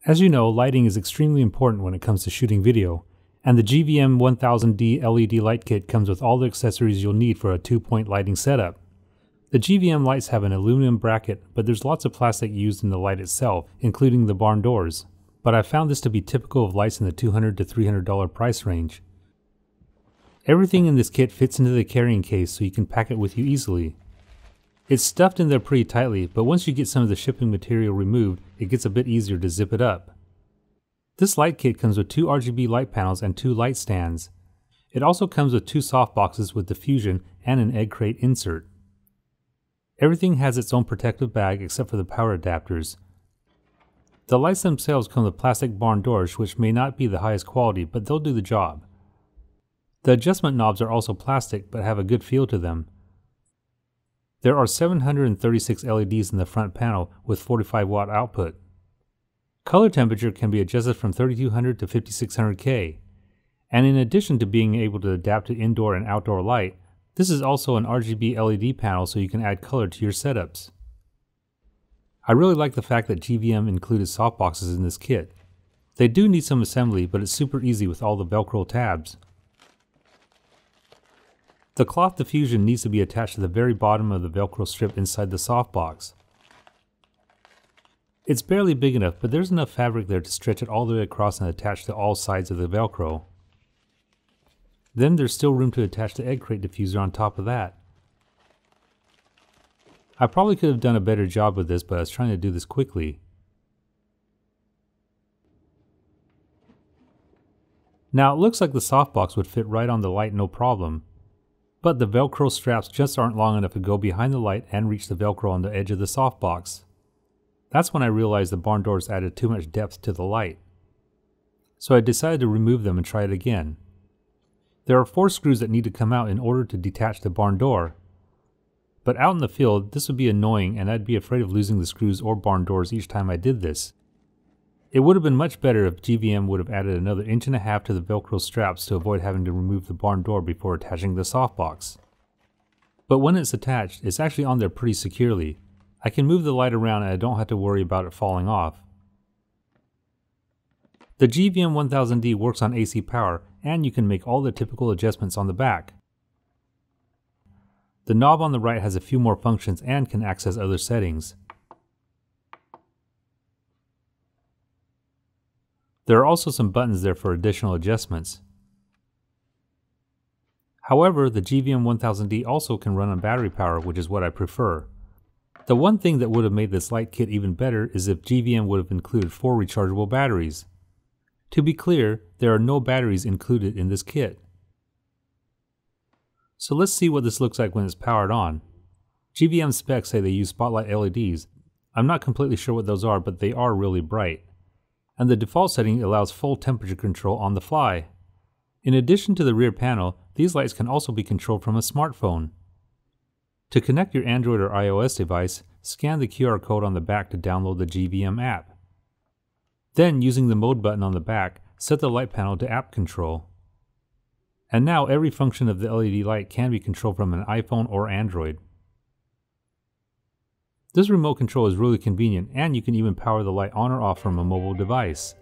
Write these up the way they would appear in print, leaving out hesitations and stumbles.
As you know, lighting is extremely important when it comes to shooting video, and the GVM 1000D LED light kit comes with all the accessories you'll need for a 2-point lighting setup. The GVM lights have an aluminum bracket, but there's lots of plastic used in the light itself, including the barn doors. But I found this to be typical of lights in the $200 to $300 price range. Everything in this kit fits into the carrying case so you can pack it with you easily. It's stuffed in there pretty tightly, but once you get some of the shipping material removed, it gets a bit easier to zip it up. This light kit comes with 2 RGB light panels and 2 light stands. It also comes with 2 softboxes with diffusion and an egg crate insert. Everything has its own protective bag except for the power adapters. The lights themselves come with plastic barn doors, which may not be the highest quality, but they'll do the job. The adjustment knobs are also plastic but have a good feel to them. There are 736 LEDs in the front panel with 45 watt output. Color temperature can be adjusted from 3200 to 5600K. And in addition to being able to adapt to indoor and outdoor light, this is also an RGB LED panel so you can add color to your setups. I really like the fact that GVM included softboxes in this kit. They do need some assembly, but it's super easy with all the Velcro tabs. The cloth diffusion needs to be attached to the very bottom of the Velcro strip inside the softbox. It's barely big enough, but there's enough fabric there to stretch it all the way across and attach to all sides of the Velcro. Then there's still room to attach the egg crate diffuser on top of that. I probably could have done a better job with this, but I was trying to do this quickly. Now it looks like the softbox would fit right on the light no problem. But the Velcro straps just aren't long enough to go behind the light and reach the Velcro on the edge of the softbox. That's when I realized the barn doors added too much depth to the light. So I decided to remove them and try it again. There are 4 screws that need to come out in order to detach the barn door. But out in the field, this would be annoying and I'd be afraid of losing the screws or barn doors each time I did this. It would have been much better if GVM would have added another 1.5 inches to the Velcro straps to avoid having to remove the barn door before attaching the softbox. But when it's attached, it's actually on there pretty securely. I can move the light around and I don't have to worry about it falling off. The GVM 1000D works on AC power, and you can make all the typical adjustments on the back. The knob on the right has a few more functions and can access other settings. There are also some buttons there for additional adjustments. However, the GVM 1000D also can run on battery power, which is what I prefer. The one thing that would have made this light kit even better is if GVM would have included 4 rechargeable batteries. To be clear, there are no batteries included in this kit. So let's see what this looks like when it's powered on. GVM specs say they use spotlight LEDs. I'm not completely sure what those are, but they are really bright. And the default setting allows full temperature control on the fly. In addition to the rear panel, these lights can also be controlled from a smartphone. To connect your Android or iOS device, scan the QR code on the back to download the GVM app. Then, using the mode button on the back, set the light panel to app control. And now every function of the LED light can be controlled from an iPhone or Android. This remote control is really convenient, and you can even power the light on or off from a mobile device.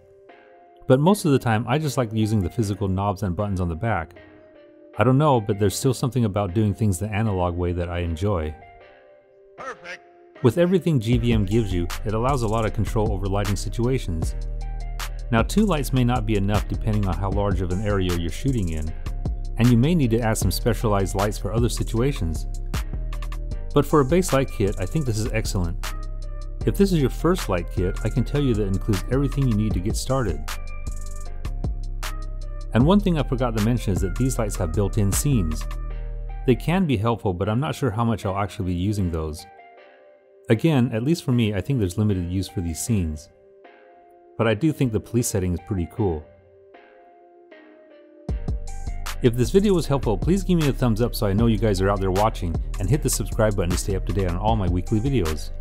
But most of the time I just like using the physical knobs and buttons on the back. I don't know, but there's still something about doing things the analog way that I enjoy. Perfect. With everything GVM gives you, it allows a lot of control over lighting situations. Now 2 lights may not be enough depending on how large of an area you're shooting in, and you may need to add some specialized lights for other situations. But for a base light kit, I think this is excellent. If this is your first light kit, I can tell you that it includes everything you need to get started. And one thing I forgot to mention is that these lights have built-in scenes. They can be helpful, but I'm not sure how much I'll actually be using those. Again, at least for me, I think there's limited use for these scenes. But I do think the police setting is pretty cool. If this video was helpful, please give me a thumbs up so I know you guys are out there watching, and hit the subscribe button to stay up to date on all my weekly videos.